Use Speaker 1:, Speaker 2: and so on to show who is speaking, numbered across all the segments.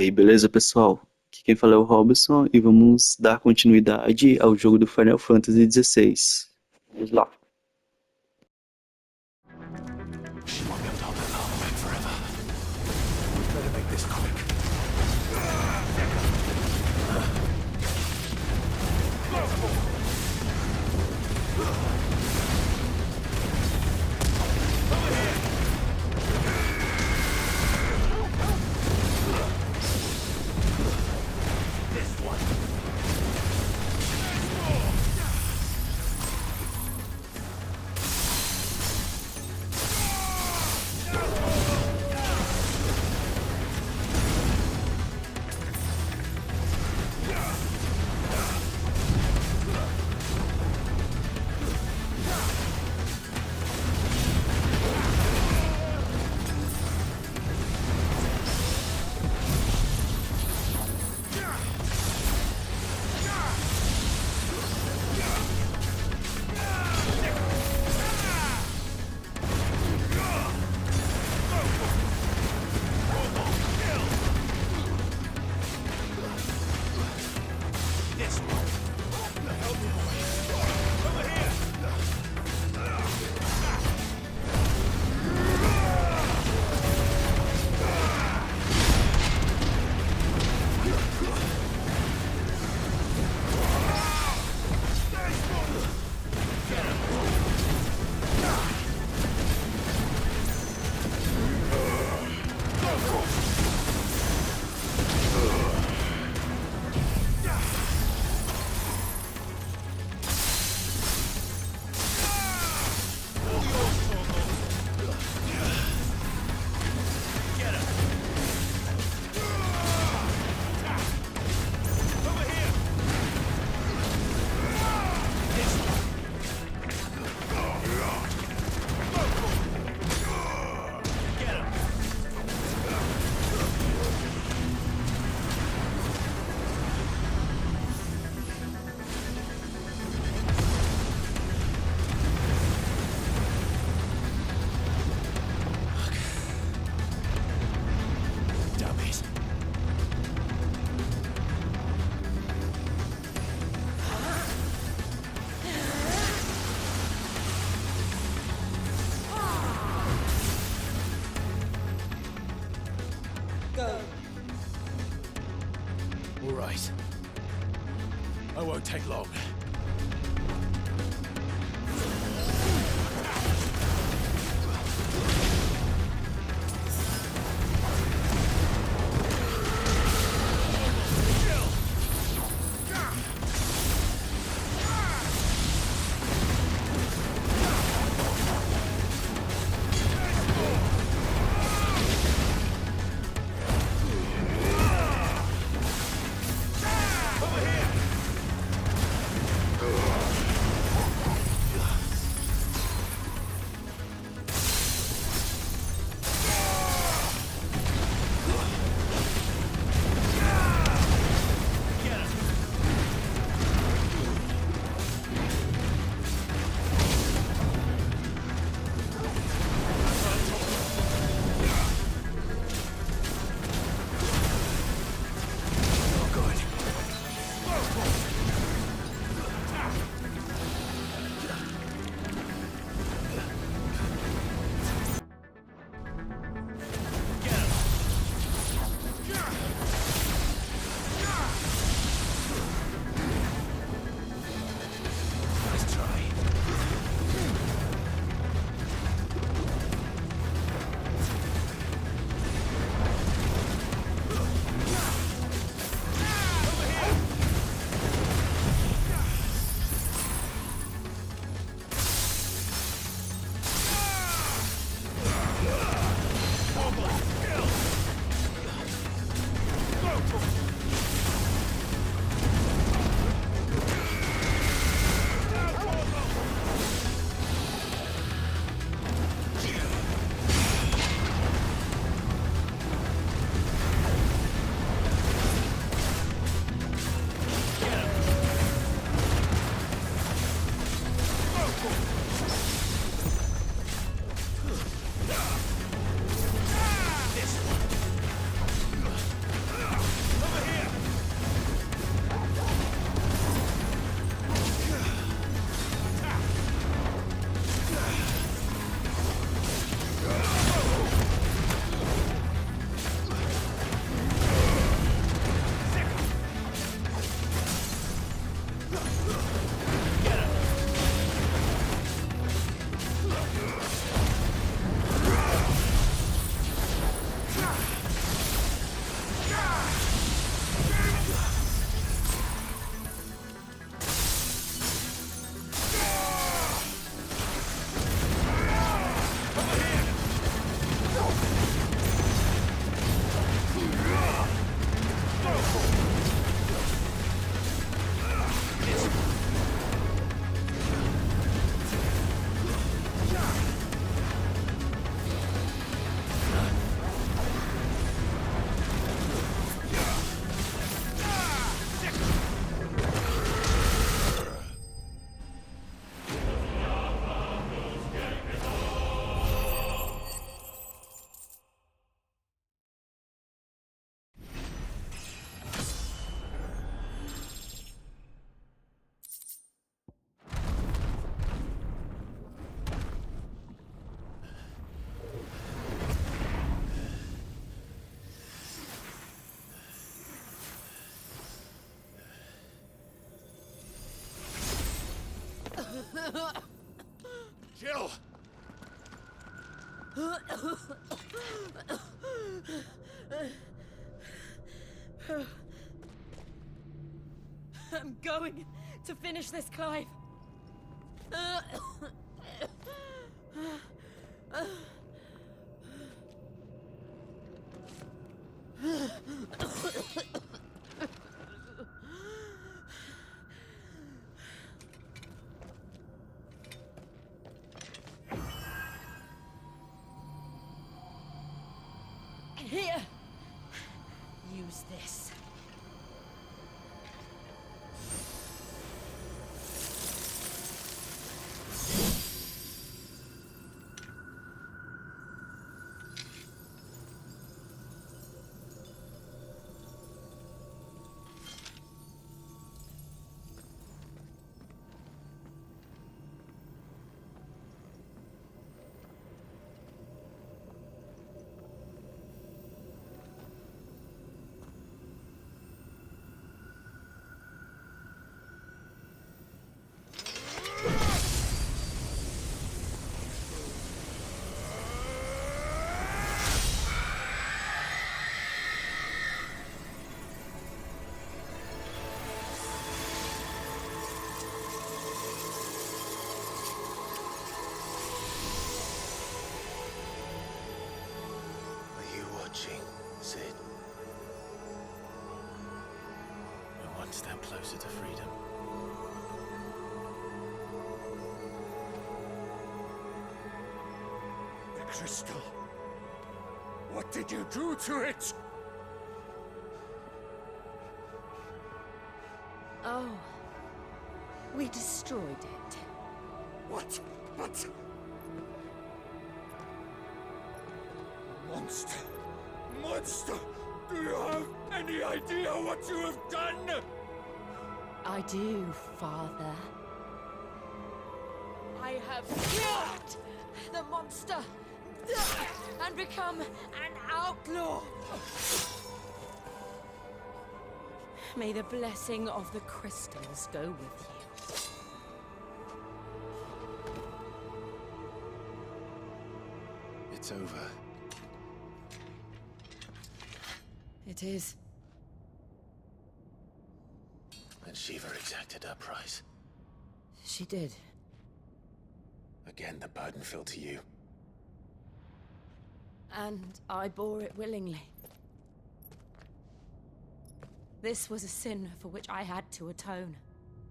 Speaker 1: E aí, beleza, pessoal? Aqui quem fala é o Robson e vamos dar continuidade ao jogo do Final Fantasy XVI. Vamos lá.
Speaker 2: She won't be able to hold that armor back forever. We better make this quick. Dummies.
Speaker 3: Go.
Speaker 2: All right. I won't take long. Oh, good. Nice try. Jill!
Speaker 3: I'm going to finish this, Clive. Here! Use this.
Speaker 2: Sid. We're one step closer to freedom.
Speaker 4: The crystal. What did you do to it?
Speaker 3: Oh. We destroyed it.
Speaker 4: What? But... Monster! Monster! Do you have any idea what you have done?
Speaker 3: I do, Father. I have killed the monster and become an outlaw. May the blessing of the crystals go with you.
Speaker 2: It's over.
Speaker 3: It is.
Speaker 2: And Shiva exacted her price.
Speaker 3: She did.
Speaker 2: Again, the burden fell to you.
Speaker 3: And I bore it willingly. This was a sin for which I had to atone.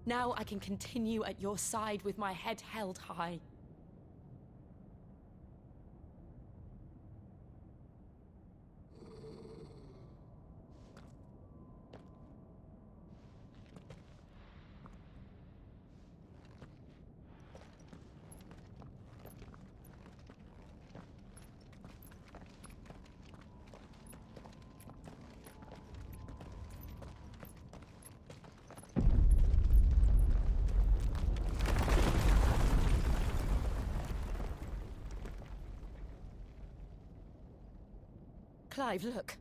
Speaker 3: Now I can continue at your side with my head held high. Clive, look.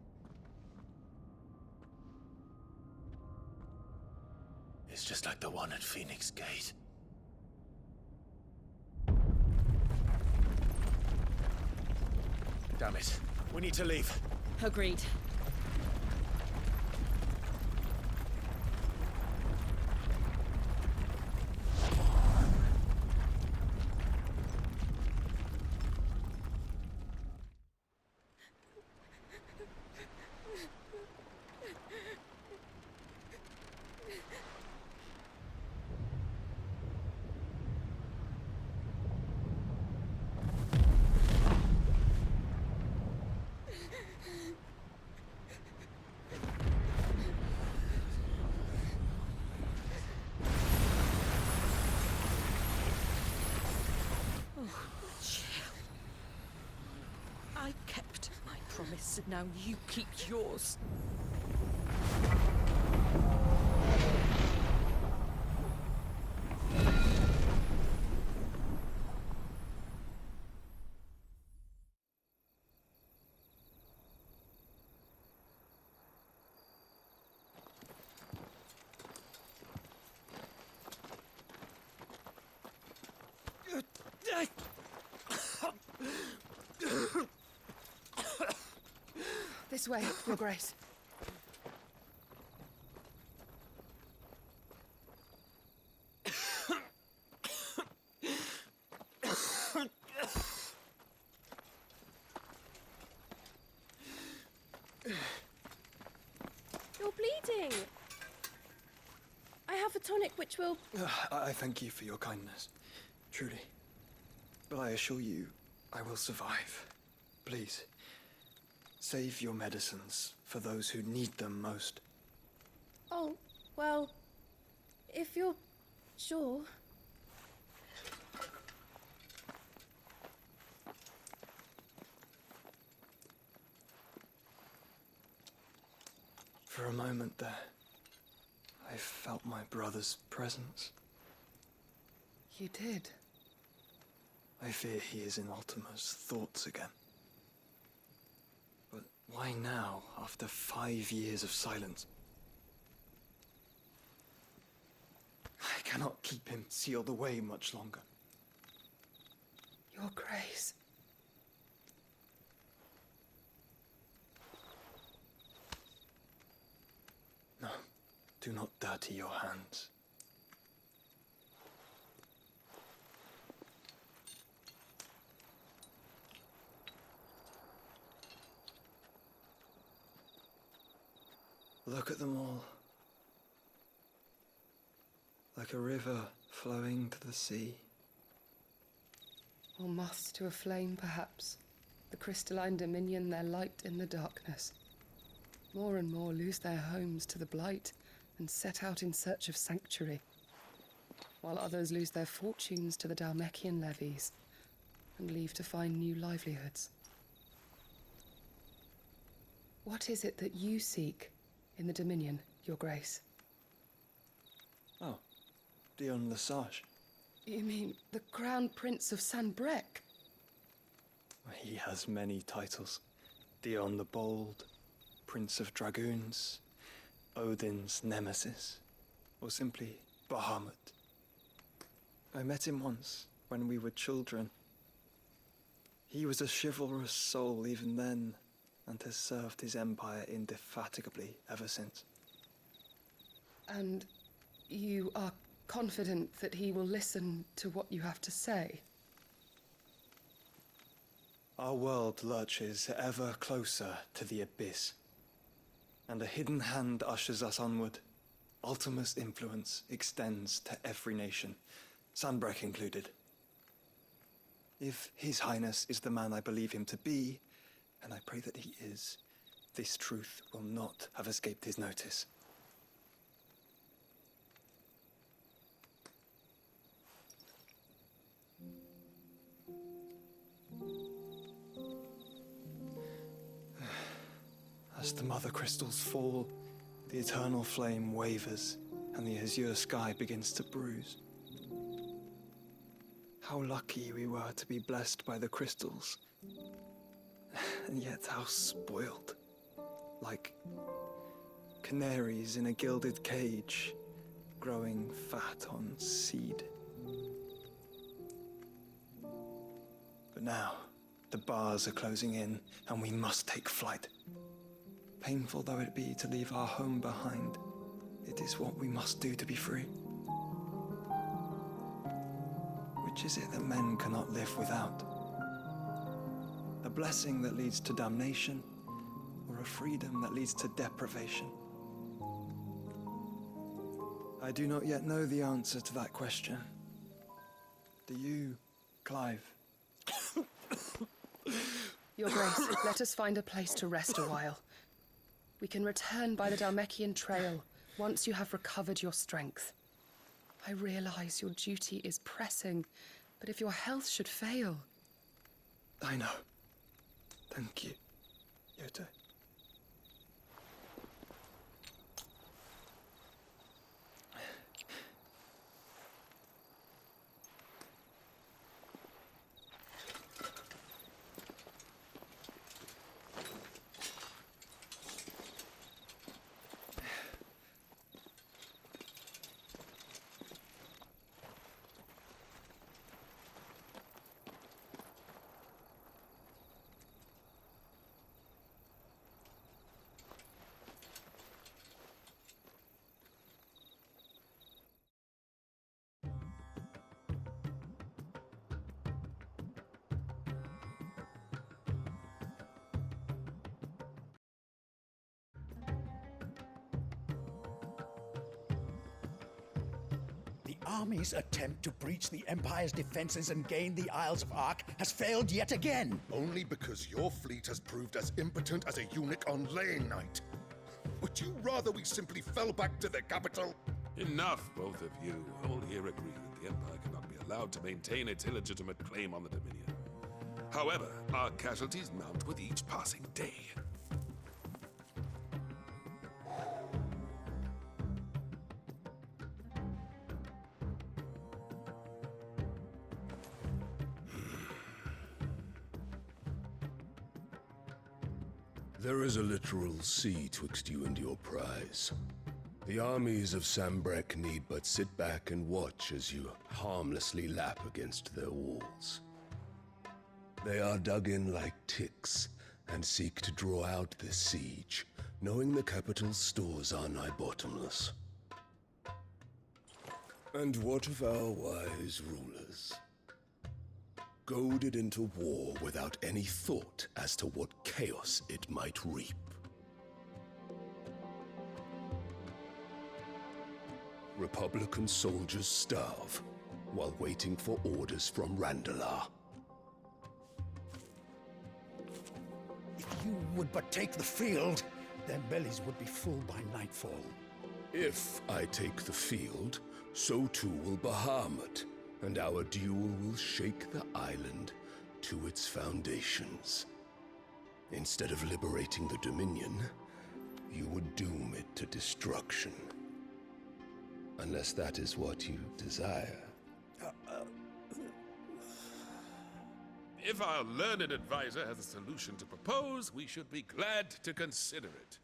Speaker 2: It's just like the one at Phoenix Gate. Damn it. We need to leave.
Speaker 3: Agreed. I kept my promise, and now you keep yours.
Speaker 5: This way, Your Grace.
Speaker 6: You're bleeding. I have a tonic which will...
Speaker 7: I thank you for your kindness, truly. But I assure you, I will survive. Please, save your medicines for those who need them most.
Speaker 6: Oh, well, if you're sure.
Speaker 7: For a moment there, I felt my brother's presence.
Speaker 5: You did.
Speaker 7: I fear he is in Ultima's thoughts again. But why now, after 5 years of silence? I cannot keep him sealed away much longer.
Speaker 5: Your Grace.
Speaker 7: No, do not dirty your hands. Look at them all. Like a river flowing to the sea.
Speaker 5: Or moths to a flame, perhaps. The crystalline dominion their light in the darkness. More and more lose their homes to the blight and set out in search of sanctuary, while others lose their fortunes to the Dhalmekian levies and leave to find new livelihoods. What is it that you seek in the Dominion, Your Grace?
Speaker 7: Oh, Dion Lesage.
Speaker 5: You mean the Crown Prince of Sanbreque?
Speaker 7: He has many titles. Dion the Bold, Prince of Dragoons, Odin's Nemesis, or simply Bahamut. I met him once, when we were children. He was a chivalrous soul even then, and has served his empire indefatigably ever since.
Speaker 5: And you are confident that he will listen to what you have to say?
Speaker 7: Our world lurches ever closer to the abyss, and a hidden hand ushers us onward. Ultima's influence extends to every nation, Sanbreque included. If His Highness is the man I believe him to be, and I pray that he is, this truth will not have escaped his notice. As the mother crystals fall, the eternal flame wavers, and the azure sky begins to bruise. How lucky we were to be blessed by the crystals, and yet how spoiled. Like canaries in a gilded cage, growing fat on seed. But now, the bars are closing in, and we must take flight. Painful though it be to leave our home behind, it is what we must do to be free. Which is it that men cannot live without? A blessing that leads to damnation, or a freedom that leads to deprivation? I do not yet know the answer to that question. Do you, Clive?
Speaker 5: Your Grace, let us find a place to rest a while. We can return by the Dhalmekian trail once you have recovered your strength. I realize your duty is pressing, but if your health should fail...
Speaker 7: I know. Thank you, Yote.
Speaker 8: army's attempt to breach the Empire's defenses and gain the Isles of Ark has failed yet again.
Speaker 9: Only because your fleet has proved as impotent as a eunuch on laying night. Would you rather we simply fell back to the capital?
Speaker 10: Enough, both of you. All here agree that the Empire cannot be allowed to maintain its illegitimate claim on the Dominion. However, our casualties mount with each passing day.
Speaker 11: There is a literal sea twixt you and your prize. The armies of Sambrek need but sit back and watch as you harmlessly lap against their walls. They are dug in like ticks and seek to draw out this siege, knowing the capital's stores are nigh bottomless. And what of our wise rulers? Goaded into war without any thought as to what chaos it might reap. Republican soldiers starve while waiting for orders from Randalar.
Speaker 8: If you would but take the field, their bellies would be full by nightfall.
Speaker 11: If I take the field, so too will Bahamut, and our duel will shake the island to its foundations. Instead of liberating the Dominion, you would doom it to destruction. Unless that is what you desire.
Speaker 10: If our learned advisor has a solution to propose, we should be glad to consider it.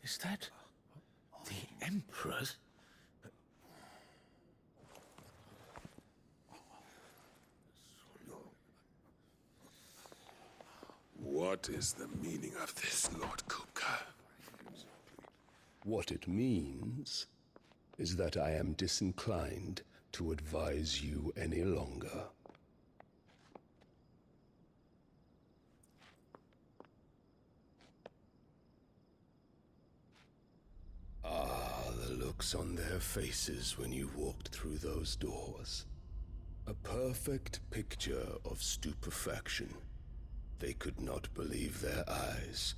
Speaker 2: Is that the Emperor's?
Speaker 10: What is the meaning of this, Lord Kupka?
Speaker 11: What it means is that I am disinclined to advise you any longer. Ah, the looks on their faces when you walked through those doors. A perfect picture of stupefaction. They could not believe their eyes.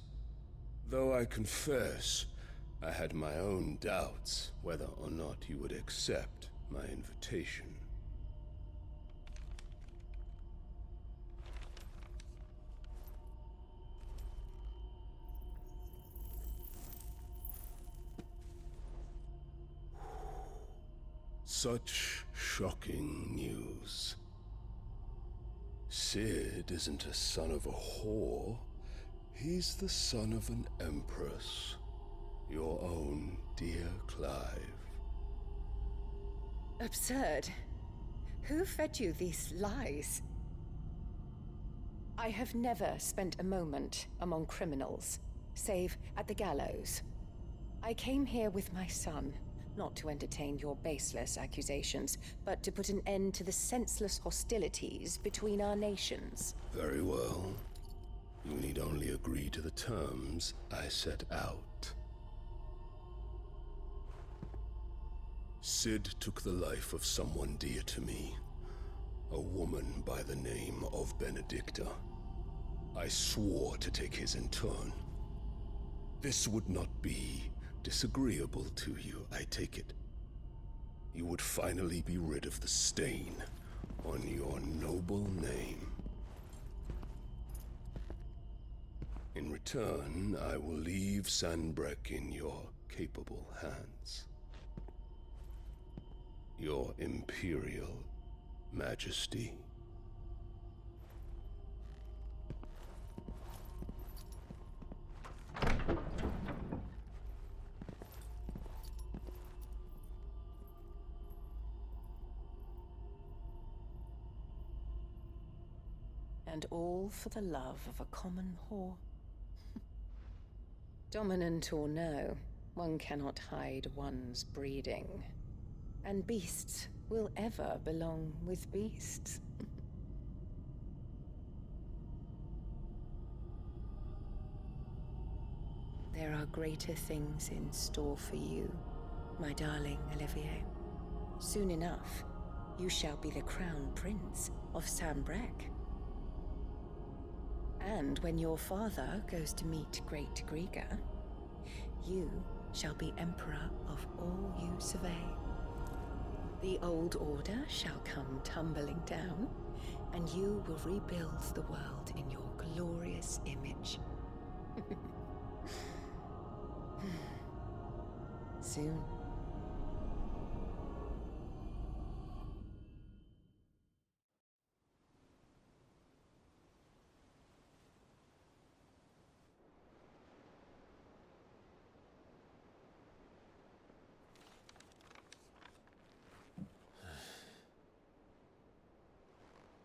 Speaker 11: Though I confess, I had my own doubts whether or not you would accept my invitation. Such shocking news. Sid isn't a son of a whore. He's the son of an empress. Your own dear Clive.
Speaker 12: Absurd. Who fed you these lies? I have never spent a moment among criminals, save at the gallows. I came here with my son, not to entertain your baseless accusations, but to put an end to the senseless hostilities between our nations.
Speaker 11: Very well. You need only agree to the terms I set out. Sid took the life of someone dear to me, a woman by the name of Benedicta. I swore to take his in turn. This would not be disagreeable to you, I take it. You would finally be rid of the stain on your noble name. In return, I will leave Sanbreque in your capable hands. Your Imperial Majesty.
Speaker 12: And all for the love of a common whore. Dominant or no, one cannot hide one's breeding. And beasts will ever belong with beasts. There are greater things in store for you, my darling Olivier. Soon enough, you shall be the crown prince of Sambrec. And when your father goes to meet Great Griga, you shall be emperor of all you survey. The old order shall come tumbling down, and you will rebuild the world in your glorious image. Soon.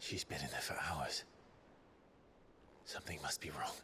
Speaker 2: She's been in there for hours. Something must be wrong.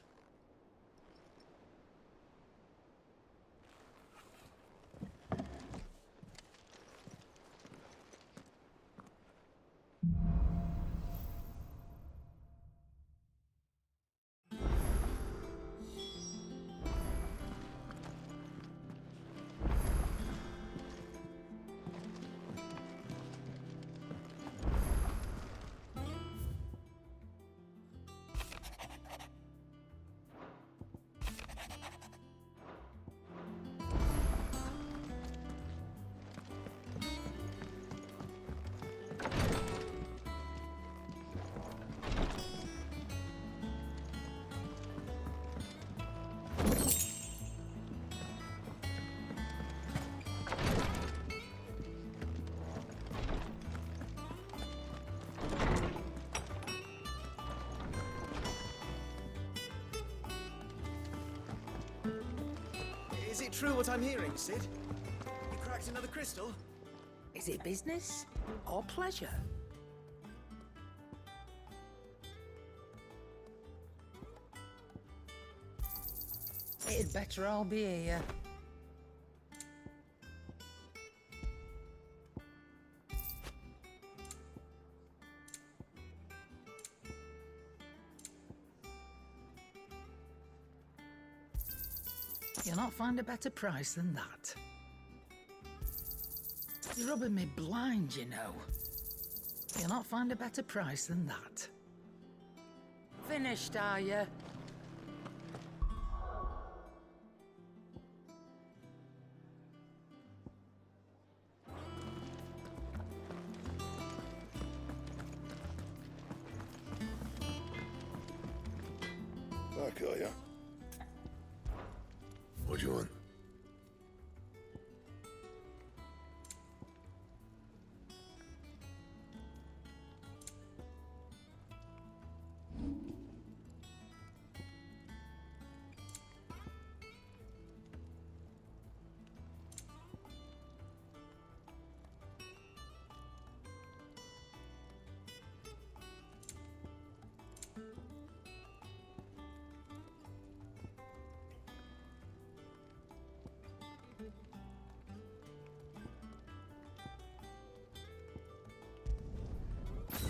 Speaker 13: Is it true what I'm hearing, Sid? You cracked another crystal?
Speaker 8: Is it business or pleasure? It'd better all be here. You'll not find a better price than that. You're rubbing me blind, you know. You'll not find a better price than that. Finished, are you?
Speaker 11: Back, are ya? What do you want?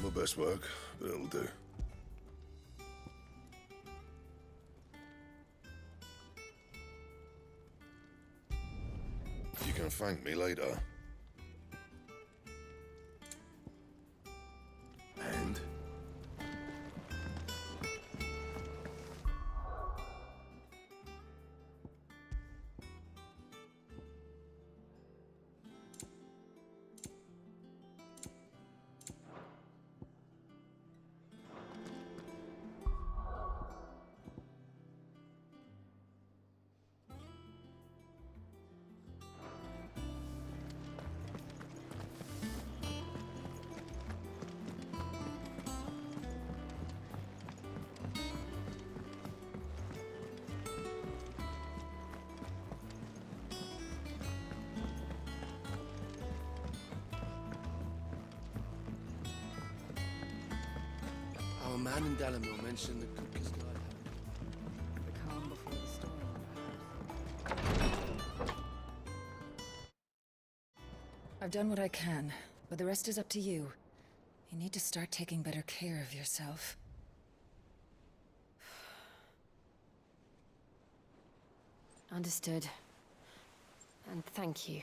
Speaker 11: My best work, but it'll do. You can thank me later. And?
Speaker 13: Our man in Delamere mentioned the cook is not
Speaker 5: The calm before the storm, perhaps.
Speaker 12: I've done what I can. But the rest is up to you. You need to start taking better care of yourself.
Speaker 3: Understood. And thank you.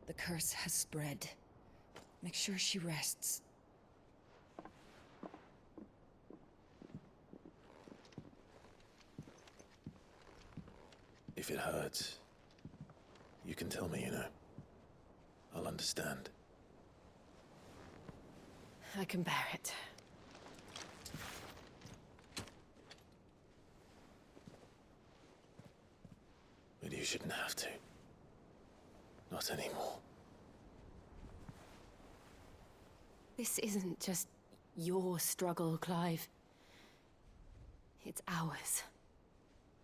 Speaker 12: The curse has spread. Make sure she rests.
Speaker 2: If it hurts, you can tell me, you know. I'll understand.
Speaker 3: I can bear it.
Speaker 2: But you shouldn't have to. Not anymore.
Speaker 3: This isn't just your struggle, Clive. It's ours.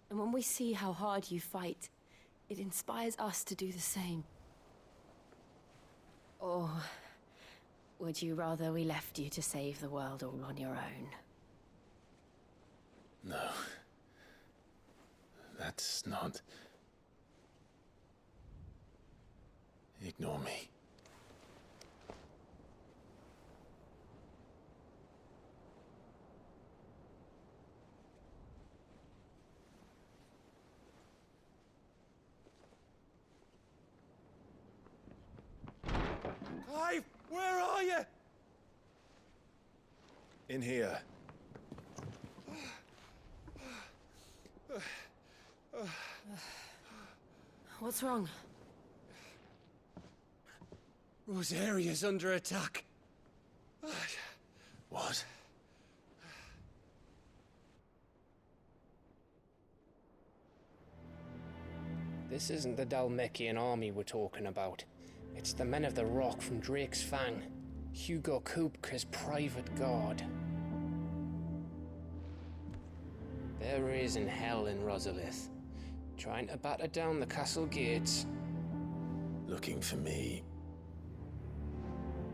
Speaker 3: And when we see how hard you fight, it inspires us to do the same. Or would you rather we left you to save the world all on your own?
Speaker 2: No. That's not... Ignore me.
Speaker 13: Clive, where are you?
Speaker 7: In here.
Speaker 3: What's wrong?
Speaker 13: Rosaria's under attack.
Speaker 2: What?
Speaker 14: This isn't the Dalmekian army we're talking about. It's the men of the Rock from Drake's Fang. Hugo Kupka's private guard. There is in hell in Rosalith, trying to batter down the castle gates.
Speaker 2: Looking for me?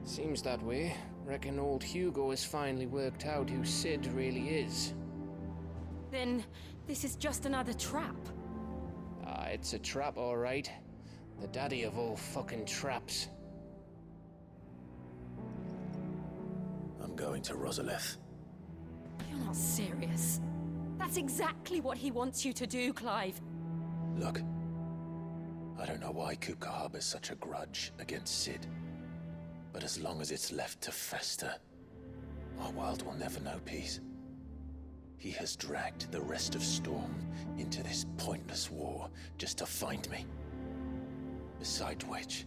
Speaker 14: Seems that way. Reckon old Hugo has finally worked out who Sid really is.
Speaker 3: Then this is just another trap.
Speaker 14: Ah, it's a trap, all right. The daddy of all fucking traps.
Speaker 2: I'm going to Rosalith.
Speaker 3: You're not serious. That's exactly what he wants you to do, Clive.
Speaker 2: Look, I don't know why Kupka harbors such a grudge against Sid. But as long as it's left to fester, our world will never know peace. He has dragged the rest of Storm into this pointless war just to find me. Besides which,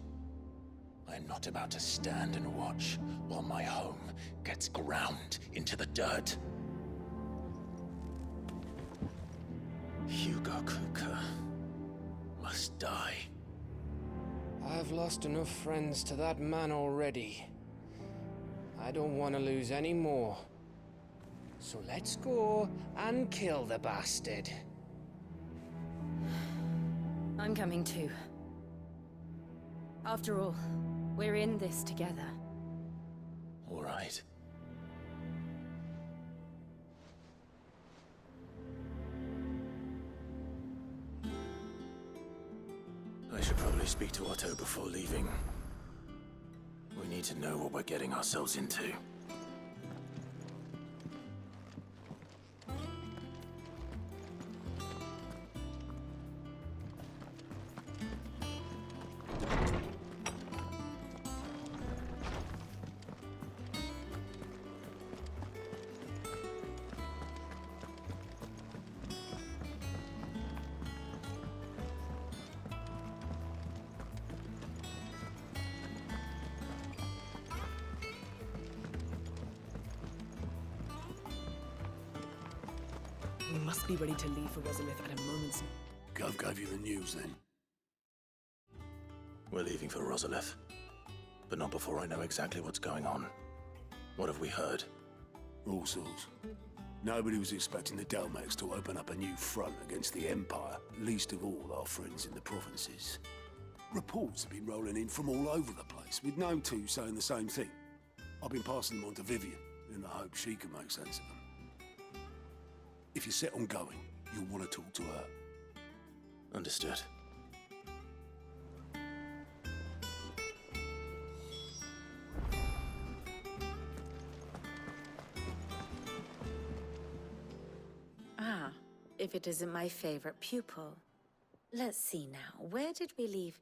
Speaker 2: I am not about to stand and watch while my home gets ground into the dirt. Hugo Kupka must die.
Speaker 14: I've lost enough friends to that man already. I don't want to lose any more. So let's go and kill the bastard.
Speaker 3: I'm coming too. After all, we're in this together.
Speaker 2: All right. I should probably speak to Otto before leaving. We need to know what we're getting ourselves into.
Speaker 15: We must be ready to leave for Rosalith at a moment's...
Speaker 11: Gov gave you the news then?
Speaker 2: We're leaving for Rosalith, but not before I know exactly what's going on. What have we heard?
Speaker 11: All sorts. Nobody was expecting the Dalmaks to open up a new front against the Empire, least of all our friends in the provinces. Reports have been rolling in from all over the place, with no two saying the same thing. I've been passing them on to Vivian, in the hope she can make sense of them. If you're set on going, you'll want to talk to her.
Speaker 2: Understood.
Speaker 16: Ah, if it isn't my favorite pupil. Let's see now, where did we leave?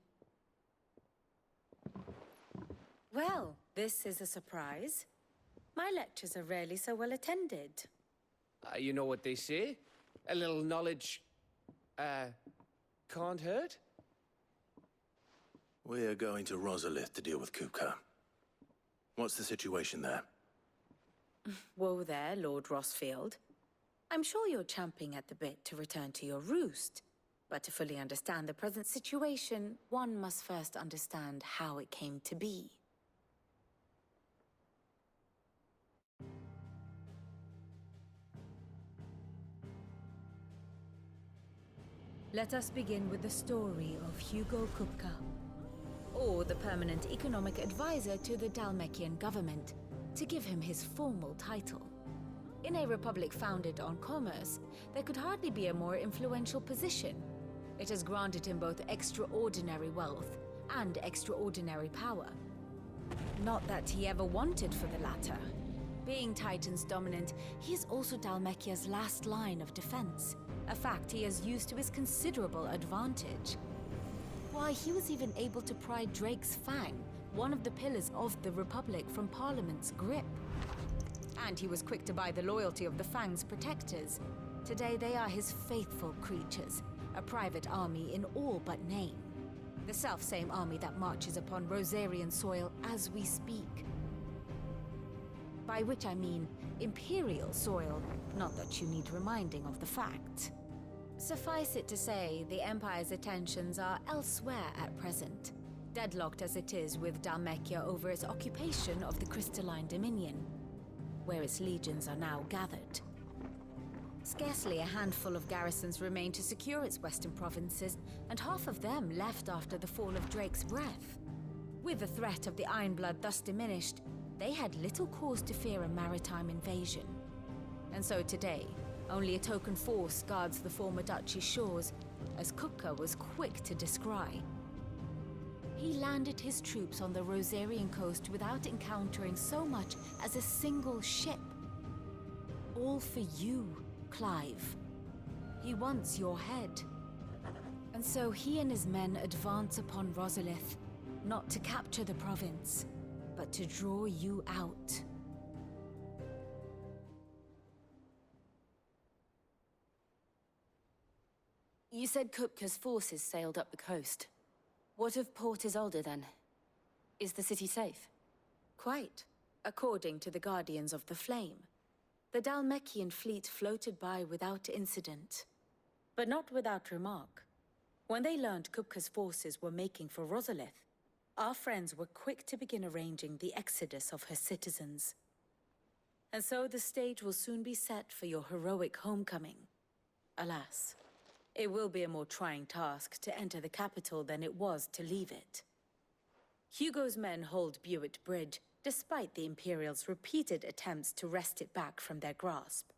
Speaker 16: Well, this is a surprise. My lectures are rarely so well attended.
Speaker 14: You know what they say? A little knowledge, can't hurt?
Speaker 2: We're going to Rosalith to deal with Kupka. What's the situation there?
Speaker 16: Whoa there, Lord Rosfield. I'm sure you're champing at the bit to return to your roost. But to fully understand the present situation, one must first understand how it came to be. Let us begin with the story of Hugo Kupka, or the permanent economic advisor to the Dalmekian government, to give him his formal title. In a republic founded on commerce, there could hardly be a more influential position. It has granted him both extraordinary wealth and extraordinary power. Not that he ever wanted for the latter. Being Titan's dominant, he is also Dalmekia's last line of defense, a fact he has used to his considerable advantage. Why, he was even able to pry Drake's Fang, one of the pillars of the Republic, from Parliament's grip. And he was quick to buy the loyalty of the Fang's protectors. Today they are his faithful creatures, a private army in all but name. The self-same army that marches upon Rosarian soil as we speak. By which I mean Imperial soil, not that you need reminding of the fact. Suffice it to say, the Empire's attentions are elsewhere at present, deadlocked as it is with Dalmekia over its occupation of the Crystalline Dominion, where its legions are now gathered. Scarcely a handful of garrisons remain to secure its western provinces, and half of them left after the fall of Drake's Breath. With the threat of the Ironblood thus diminished, they had little cause to fear a maritime invasion. And so today, only a token force guards the former duchy's shores, as Kupka was quick to descry. He landed his troops on the Rosarian coast without encountering so much as a single ship. All for you, Clive. He wants your head. And so he and his men advance upon Rosalith, not to capture the province, but to draw you out. You said Kupka's forces sailed up the coast. What of Port Isolde, then? Is the city safe? Quite, according to the Guardians of the Flame. The Dalmekian fleet floated by without incident. But not without remark. When they learned Kupka's forces were making for Rosalith, our friends were quick to begin arranging the exodus of her citizens. And so the stage will soon be set for your heroic homecoming. Alas, it will be a more trying task to enter the capital than it was to leave it. Hugo's men hold Buett Bridge, despite the Imperials' repeated attempts to wrest it back from their grasp.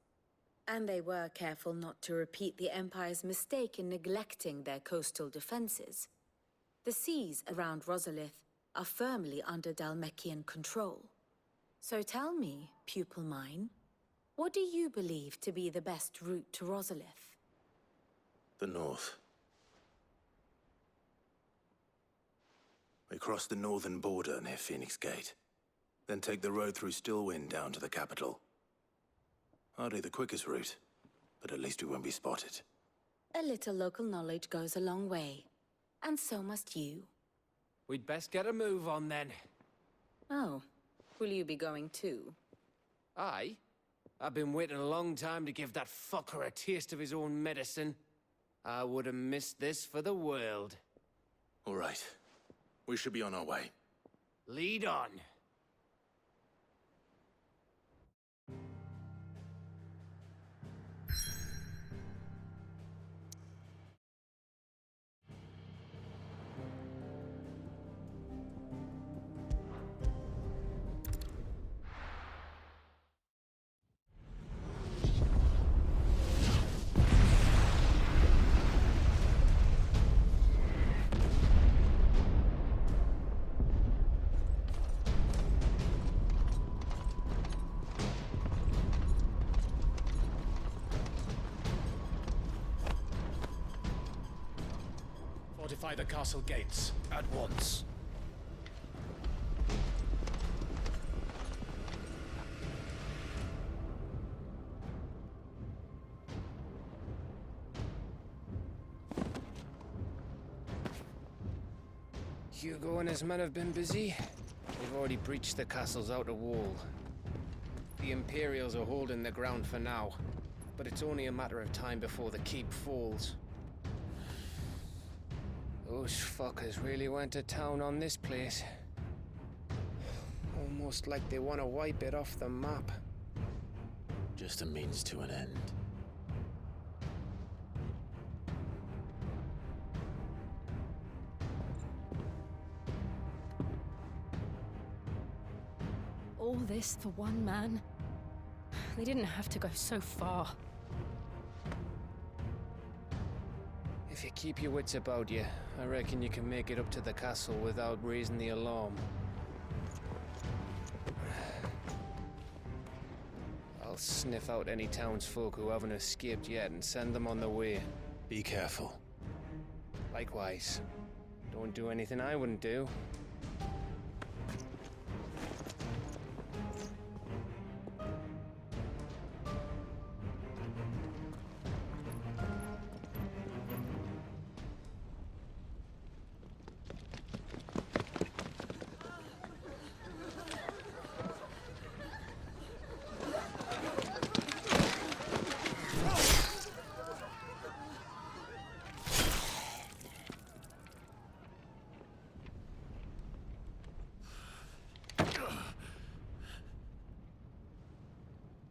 Speaker 16: And they were careful not to repeat the Empire's mistake in neglecting their coastal defenses. The seas around Rosalith are firmly under Dalmekian control. So tell me, pupil mine, what do you believe to be the best route to Rosalith?
Speaker 2: The north. We cross the northern border near Phoenix Gate, then take the road through Stillwind down to the capital. Hardly the quickest route, but at least we won't be spotted.
Speaker 16: A little local knowledge goes a long way, and so must you.
Speaker 14: We'd best get a move on then.
Speaker 16: Oh, will you be going too?
Speaker 14: Aye. I've been waiting a long time to give that fucker a taste of his own medicine. I would have missed this for the world.
Speaker 2: All right. We should be on our way.
Speaker 14: Lead on. Fortify the castle gates at once. Hugo and his men have been busy. They've already breached the castle's outer wall. The Imperials are holding the ground for now, but it's only a matter of time before the keep falls. Those fuckers really went to town on this place. Almost like they want to wipe it off the map.
Speaker 2: Just a means to an end.
Speaker 3: All this for one man? They didn't have to go so far.
Speaker 14: If you keep your wits about you, I reckon you can make it up to the castle without raising the alarm. I'll sniff out any townsfolk who haven't escaped yet and send them on their way.
Speaker 2: Be careful.
Speaker 14: Likewise. Don't do anything I wouldn't do.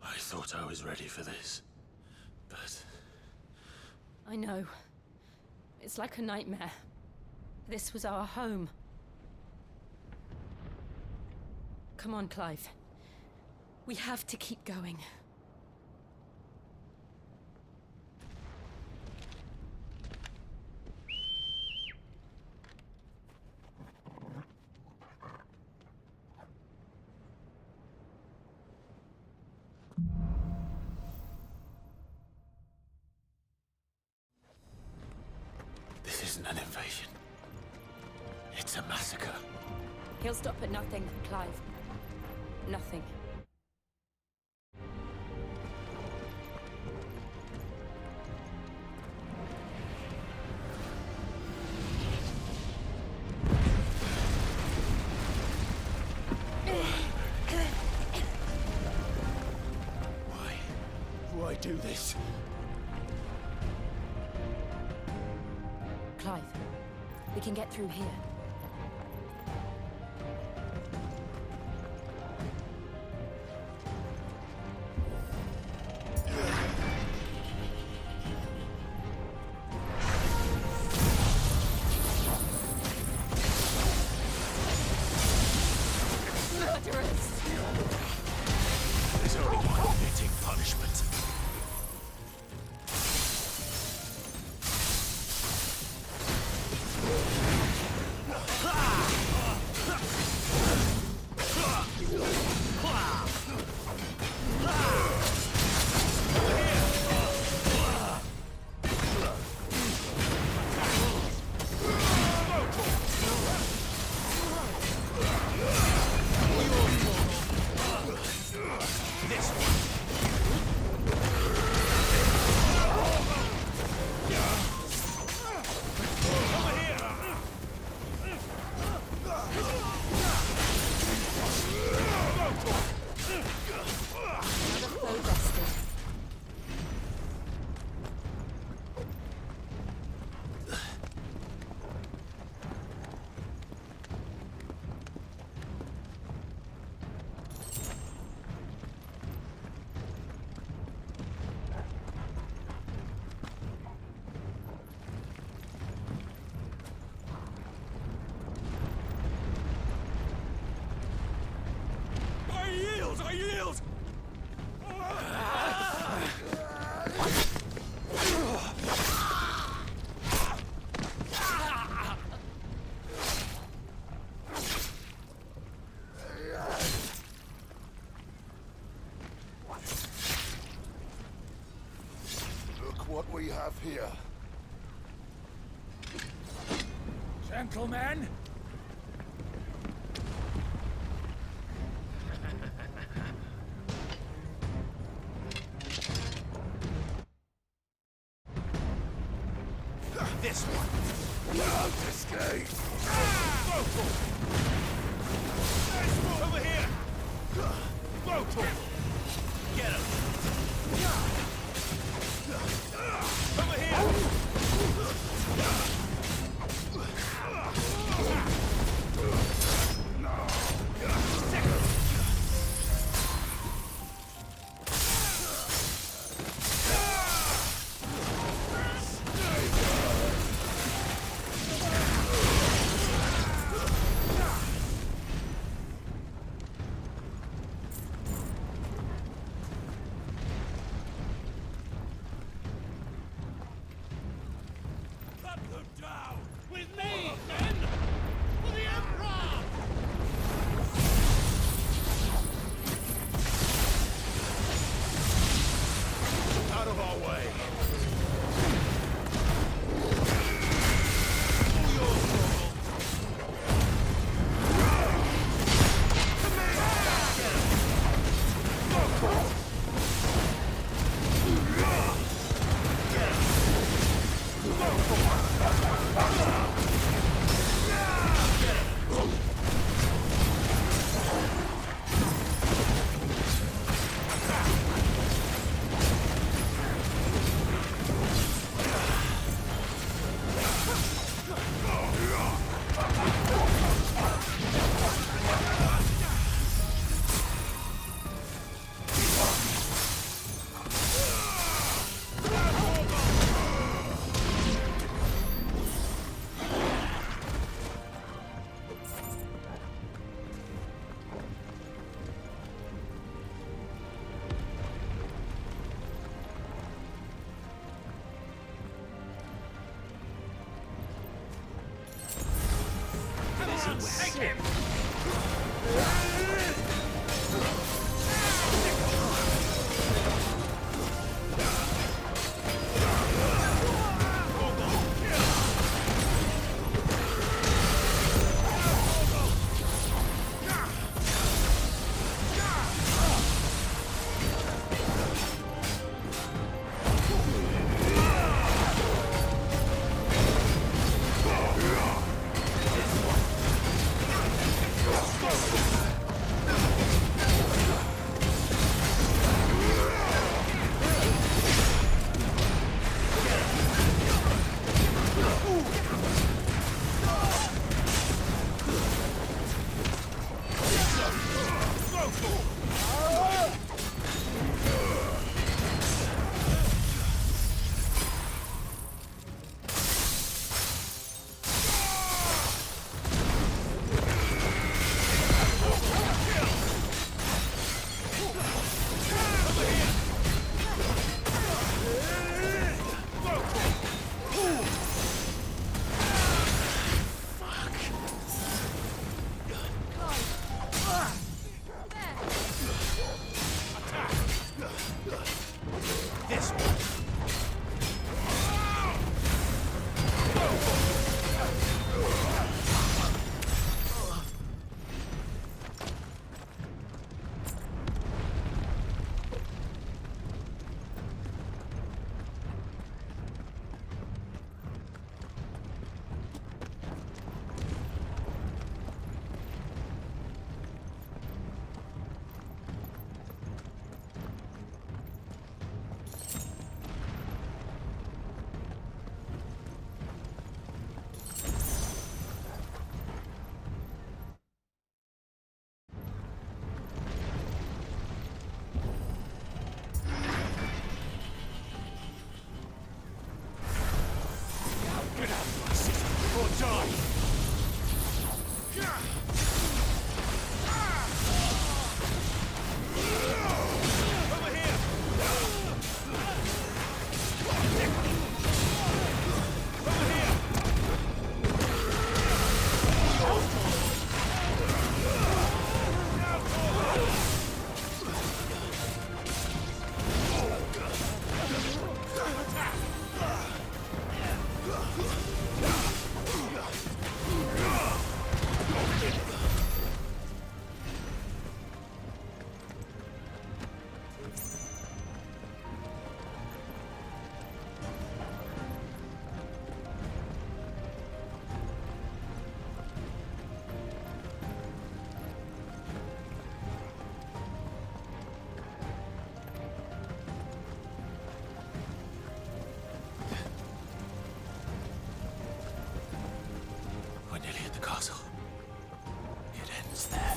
Speaker 2: I thought I was ready for this, but...
Speaker 3: I know. It's like a nightmare. This was our home. Come on, Clive. We have to keep going.
Speaker 2: This isn't an invasion. It's a massacre.
Speaker 3: He'll stop at nothing, Clive. Nothing.
Speaker 2: Why do this?
Speaker 3: Clive, we can get through here.
Speaker 2: There's only one fitting punishment.
Speaker 4: I yield!
Speaker 9: Look what we have here.
Speaker 4: Gentlemen!
Speaker 2: This one! Can't escape! Over here! Vocal! Get him! Over here! the castle. It ends there.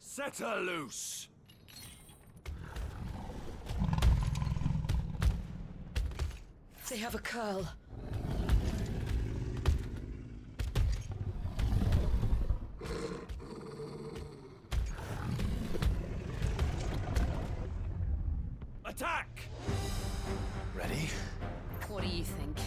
Speaker 4: Set her loose!
Speaker 15: They have a curl.
Speaker 4: Attack!
Speaker 2: Ready?
Speaker 3: What do you think?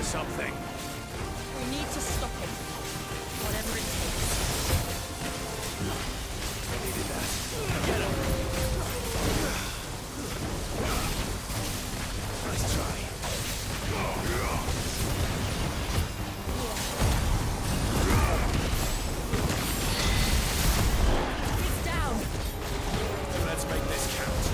Speaker 4: Something.
Speaker 3: We need to stop him. Whatever it takes.
Speaker 4: I needed that. Get him! Nice try.
Speaker 3: He's down.
Speaker 4: Let's make this count.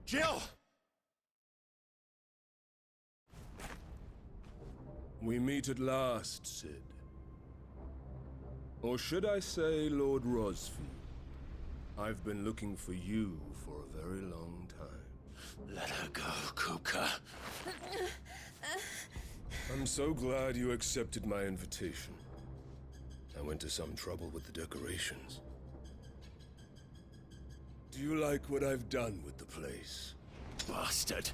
Speaker 2: Jill!
Speaker 11: We meet at last, Sid. Or should I say, Lord Rosfield? I've been looking for you for a very long time.
Speaker 2: Let her go, Kupka.
Speaker 11: I'm so glad you accepted my invitation. I went to some trouble with the decorations. Do you like what I've done with the place?
Speaker 2: Bastard.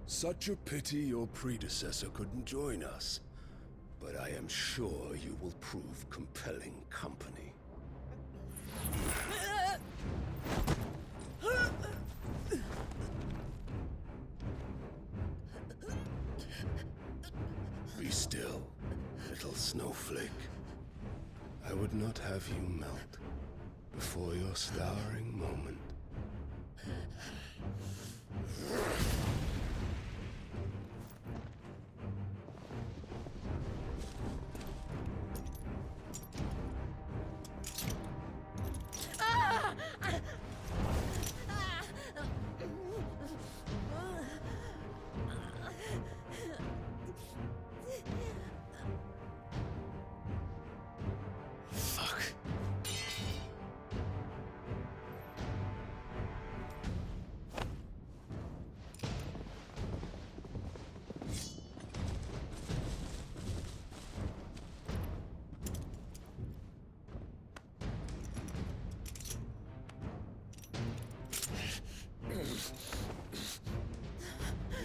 Speaker 11: Such a pity your predecessor couldn't join us. But I am sure you will prove compelling company. Be still, little snowflake. I would not have you melt before your starring moment.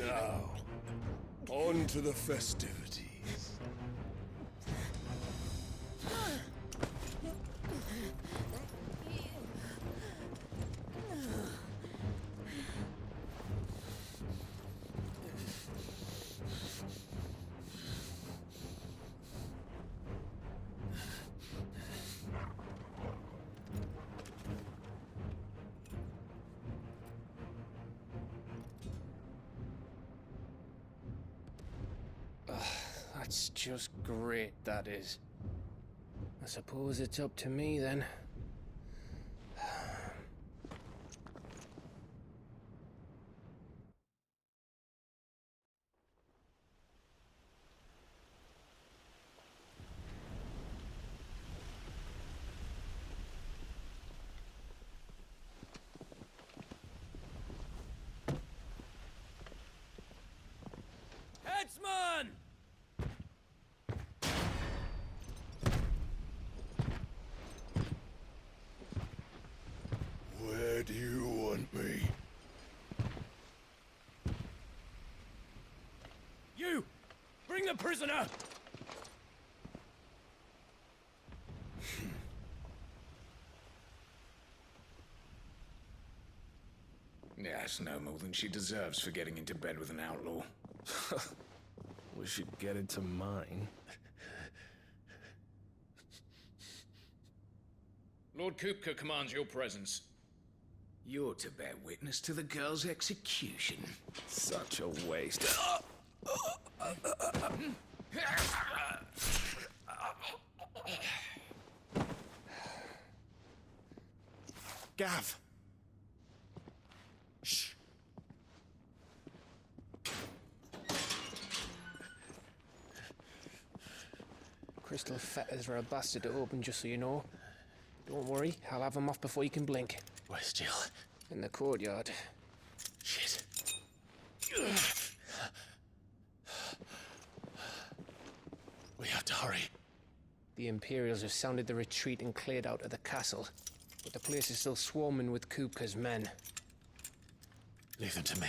Speaker 11: Now, on to the festivities.
Speaker 14: That's just great, that is. I suppose it's up to me then.
Speaker 13: Headsman!
Speaker 11: Where do you want me?
Speaker 13: You! Bring the prisoner!
Speaker 17: Yes, no more than she deserves for getting into bed with an outlaw.
Speaker 7: We should get into mine.
Speaker 17: Lord Kupka commands your presence. You're to bear witness to the girl's execution.
Speaker 7: Such a waste.
Speaker 2: Gav! Shh.
Speaker 14: Crystal fetters are a bastard to open, just so you know. Don't worry, I'll have them off before you can blink.
Speaker 2: Where's Jill?
Speaker 14: In the courtyard.
Speaker 2: Shit. We have to hurry.
Speaker 14: The Imperials have sounded the retreat and cleared out of the castle. But the place is still swarming with Kupka's men.
Speaker 2: Leave them to me.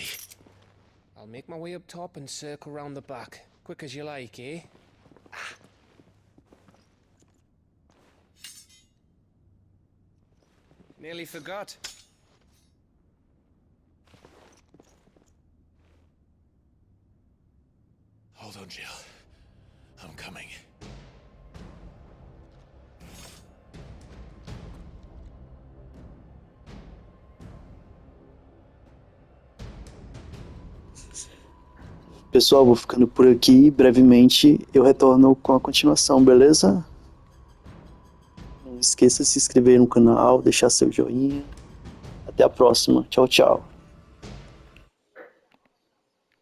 Speaker 14: I'll make my way up top and circle round the back. Quick as you like, eh? Nearly forgot.
Speaker 2: Hold on, Jill. I'm coming.
Speaker 1: Pessoal, vou ficando por aqui. Brevemente eu retorno com a continuação, beleza? Não esqueça de se inscrever no canal, deixar seu joinha. Até a próxima. Tchau, tchau.